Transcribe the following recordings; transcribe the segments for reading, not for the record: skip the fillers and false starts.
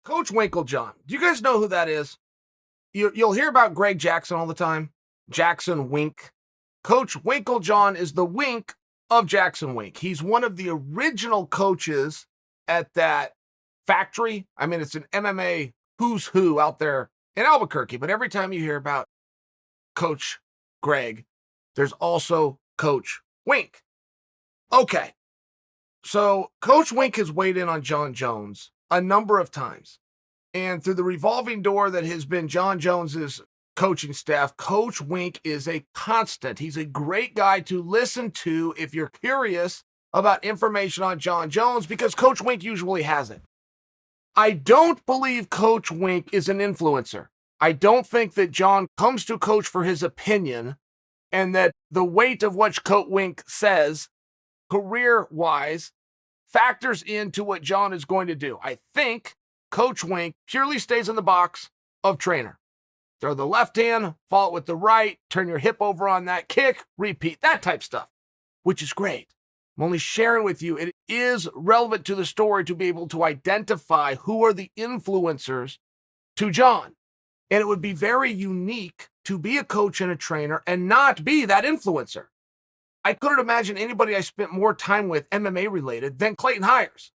Coach Winklejohn. Do you guys know who that is? You'll hear about Greg Jackson all the time. Jackson Wink. Coach Winklejohn is the Wink of Jackson Wink. He's one of the original coaches at that factory. I mean, it's an MMA who's who out there in Albuquerque. But every time you hear about Coach Greg, there's also Coach Wink. Okay. So Coach Wink has weighed in on Jon Jones a number of times. And through the revolving door that has been Jon Jones's coaching staff, Coach Wink is a constant. He's a great guy to listen to if you're curious about information on Jon Jones, because Coach Wink usually has it. I don't believe Coach Wink is an influencer. I don't think that Jon comes to Coach for his opinion, and that the weight of what Coach Wink says career-wise factors into what Jon is going to do. I think Coach Wink purely stays in the box of trainer. Throw the left hand, follow it with the right, turn your hip over on that kick, repeat, that type stuff, which is great. I'm only sharing with you. It is relevant to the story to be able to identify who are the influencers to Jon. And it would be very unique to be a coach and a trainer and not be that influencer. I couldn't imagine anybody I spent more time with MMA related than Clayton Hires.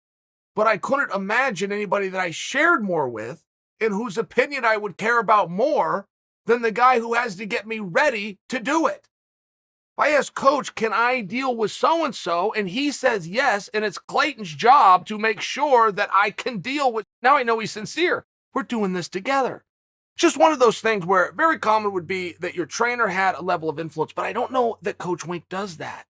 But I couldn't imagine anybody that I shared more with and whose opinion I would care about more than the guy who has to get me ready to do it. If I ask Coach, can I deal with so-and-so? And he says yes, and it's Clayton's job to make sure that I can deal with. Now I know he's sincere. We're doing this together. Just one of those things where very common would be that your trainer had a level of influence, but I don't know that Coach Wink does that.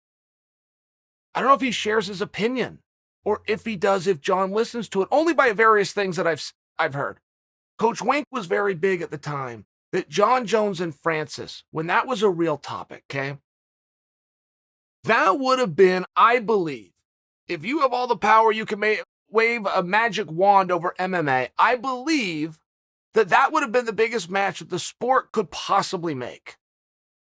I don't know if he shares his opinion, or if he does, if Jon listens to it, only by various things that I've heard. Coach Wink was very big at the time that Jon Jones and Francis, when that was a real topic, okay? That would have been, I believe, if you have all the power, you can wave a magic wand over MMA. I believe that would have been the biggest match that the sport could possibly make.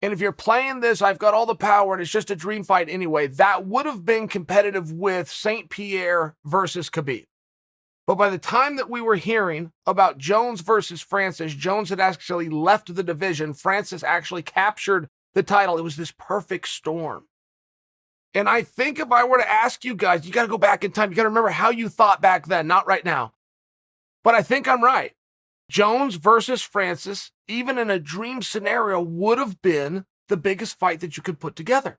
And if you're playing this, I've got all the power and it's just a dream fight anyway, that would have been competitive with St. Pierre versus Khabib. But by the time that we were hearing about Jones versus Francis, Jones had actually left the division. Francis actually captured the title. It was this perfect storm. And I think if I were to ask you guys, you got to go back in time. You got to remember how you thought back then, not right now. But I think I'm right. Jones versus Francis, even in a dream scenario, would have been the biggest fight that you could put together.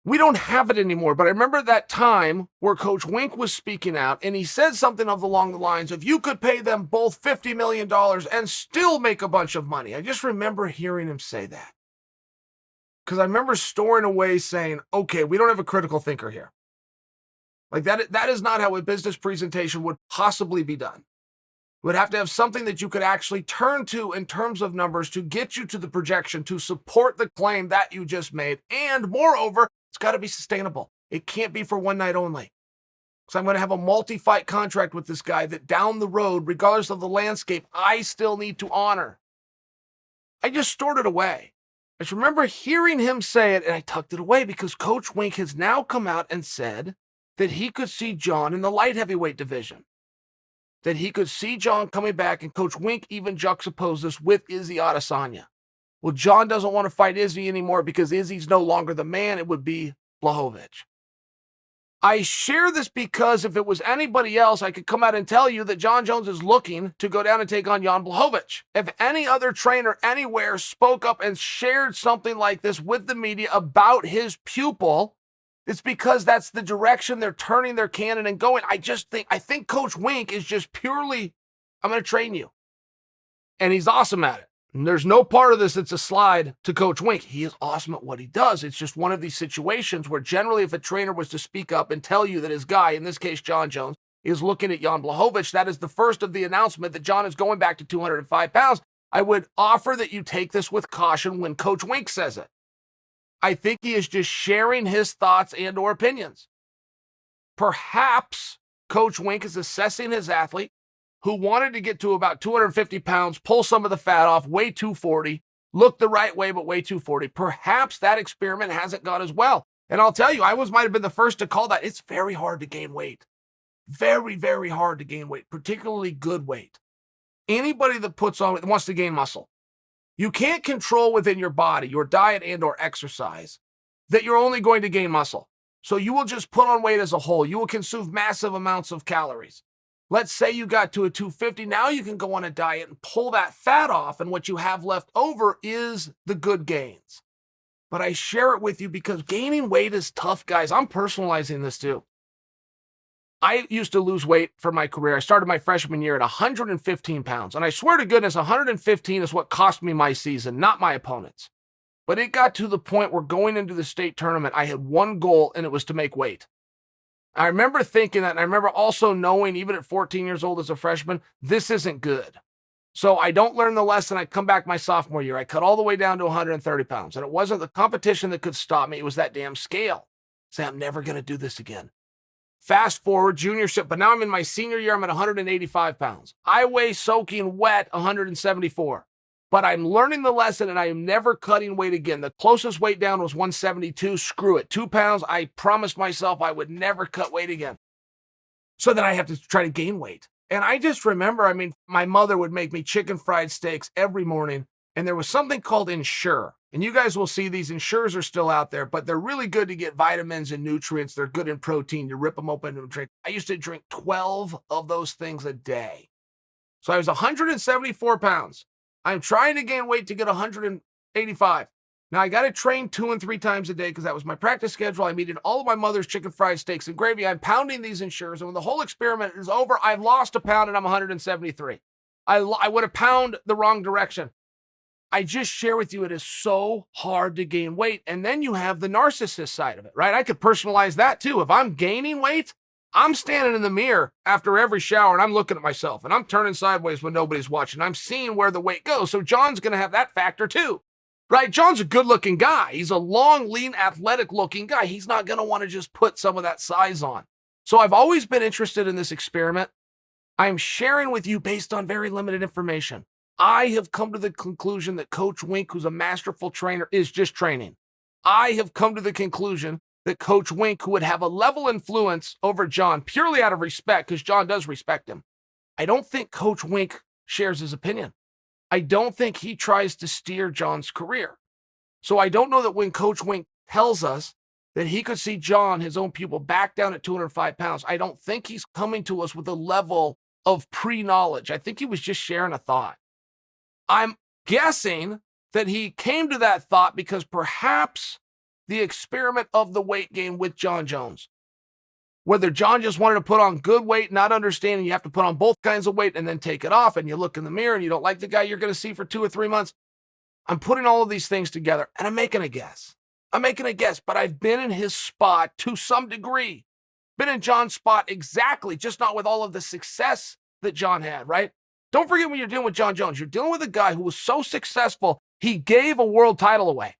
We don't have it anymore, but I remember that time where Coach Wink was speaking out, and he said something along the lines of, you could pay them both $50 million and still make a bunch of money. I just remember hearing him say that. Because I remember storing away saying, okay, we don't have a critical thinker here. Like that is not how a business presentation would possibly be done. You would have to have something that you could actually turn to in terms of numbers to get you to the projection, to support the claim that you just made. And moreover, it's got to be sustainable. It can't be for one night only. So I'm going to have a multi-fight contract with this guy that down the road, regardless of the landscape, I still need to honor. I just stored it away. I just remember hearing him say it, and I tucked it away because Coach Wink has now come out and said that he could see Jon in the light heavyweight division. That he could see Jon coming back, and Coach Wink even juxtaposed this with Izzy Adesanya. Well, Jon doesn't want to fight Izzy anymore because Izzy's no longer the man. It would be Blachowicz. I share this because if it was anybody else, I could come out and tell you that Jon Jones is looking to go down and take on Jan Blachowicz. If any other trainer anywhere spoke up and shared something like this with the media about his pupil, it's because that's the direction they're turning their cannon and going. I think Coach Wink is just purely, I'm going to train you. And he's awesome at it. And there's no part of this that's a slide to Coach Wink. He is awesome at what he does. It's just one of these situations where generally if a trainer was to speak up and tell you that his guy, in this case Jon Jones, is looking at Jan Blachowicz, that is the first of the announcement that Jon is going back to 205 pounds. I would offer that you take this with caution when Coach Wink says it. I think he is just sharing his thoughts and or opinions. Perhaps Coach Wink is assessing his athlete who wanted to get to about 250 pounds, pull some of the fat off, weigh 240, look the right way, but weigh 240. Perhaps that experiment hasn't gone as well. And I'll tell you, might have been the first to call that. It's very hard to gain weight. Very, very hard to gain weight, particularly good weight. Anybody that puts on wants to gain muscle. You can't control within your body, your diet and or exercise, that you're only going to gain muscle. So you will just put on weight as a whole. You will consume massive amounts of calories. Let's say you got to a 250. Now you can go on a diet and pull that fat off, and what you have left over is the good gains. But I share it with you because gaining weight is tough, guys. I'm personalizing this too. I used to lose weight for my career. I started my freshman year at 115 pounds. And I swear to goodness, 115 is what cost me my season, not my opponents. But it got to the point where going into the state tournament, I had one goal, and it was to make weight. I remember thinking that, and I remember also knowing, even at 14 years old as a freshman, this isn't good. So I don't learn the lesson. I come back my sophomore year. I cut all the way down to 130 pounds. And it wasn't the competition that could stop me. It was that damn scale. Say, I'm never going to do this again. Fast forward, juniorship, but now I'm in my senior year. I'm at 185 pounds. I weigh soaking wet 174. But I'm learning the lesson, and I am never cutting weight again. The closest weight down was 172. Screw it. 2 pounds. I promised myself I would never cut weight again. So then I have to try to gain weight. And I just remember, my mother would make me chicken fried steaks every morning. And there was something called Ensure. And you guys will see these Ensures are still out there, but they're really good to get vitamins and nutrients. They're good in protein. You rip them open and drink. I used to drink 12 of those things a day. So I was 174 pounds. I'm trying to gain weight to get 185. Now I got to train 2 and 3 times a day because that was my practice schedule. I'm eating all of my mother's chicken fried steaks and gravy. I'm pounding these Ensures. And when the whole experiment is over, I've lost a pound and I'm 173. I went a pound the wrong direction. I just share with you, it is so hard to gain weight. And then you have the narcissist side of it, right? I could personalize that too. If I'm gaining weight, I'm standing in the mirror after every shower and I'm looking at myself and I'm turning sideways when nobody's watching. I'm seeing where the weight goes. So John's going to have that factor too, right? John's a good looking guy. He's a long, lean, athletic looking guy. He's not going to want to just put some of that size on. So I've always been interested in this experiment. I'm sharing with you based on very limited information. I have come to the conclusion that Coach Wink, who's a masterful trainer, is just training. I have come to the conclusion that Coach Wink, who would have a level influence over John purely out of respect, because John does respect him, I don't think Coach Wink shares his opinion. I don't think he tries to steer John's career. So I don't know that when Coach Wink tells us that he could see John, his own pupil, back down at 205 pounds, I don't think he's coming to us with a level of pre-knowledge. I think he was just sharing a thought. I'm guessing that he came to that thought because perhaps the experiment of the weight gain with John Jones, whether John just wanted to put on good weight, not understanding you have to put on both kinds of weight and then take it off, and you look in the mirror and you don't like the guy you're going to see for 2 or 3 months. I'm putting all of these things together and I'm making a guess. But I've been in his spot to some degree. Been in John's spot exactly, just not with all of the success that John had, right? Don't forget when you're dealing with John Jones, you're dealing with a guy who was so successful, he gave a world title away.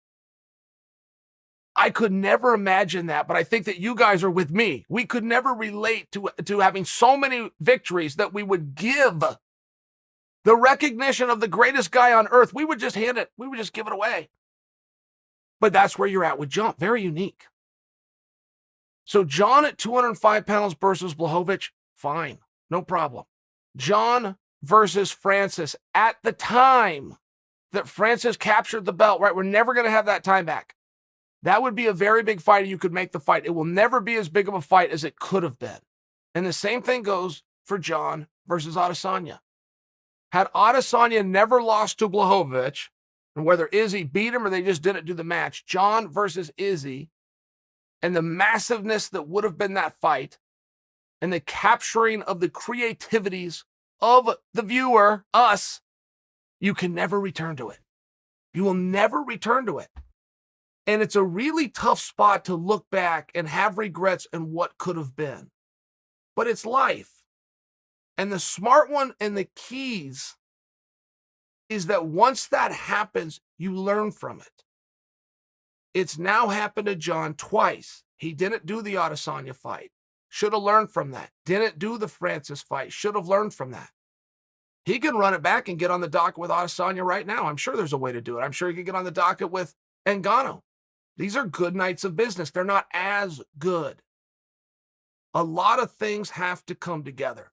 I could never imagine that, but I think that you guys are with me. We could never relate to having so many victories that we would give the recognition of the greatest guy on earth. We would just hand it. We would just give it away. But that's where you're at with John. Very unique. So John at 205 pounds versus Blachowicz, fine. No problem. John versus Francis at the time that Francis captured the belt, right? We're never going to have that time back. That would be a very big fight. You could make the fight. It will never be as big of a fight as it could have been. And the same thing goes for John versus Adesanya. Had Adesanya never lost to Blachowicz, and whether Izzy beat him or they just didn't do the match, John versus Izzy, and the massiveness that would have been that fight, and the capturing of the creativities of the viewer, us, you can never return to it. You will never return to it. And it's a really tough spot to look back and have regrets and what could have been. But it's life. And the smart one and the keys is that once that happens, you learn from it. It's now happened to John twice. He didn't do the Adesanya fight. Should have learned from that. Didn't do the Francis fight. Should have learned from that. He can run it back and get on the docket with Adesanya right now. I'm sure there's a way to do it. I'm sure he can get on the docket with Ngannou. These are good nights of business. They're not as good. A lot of things have to come together.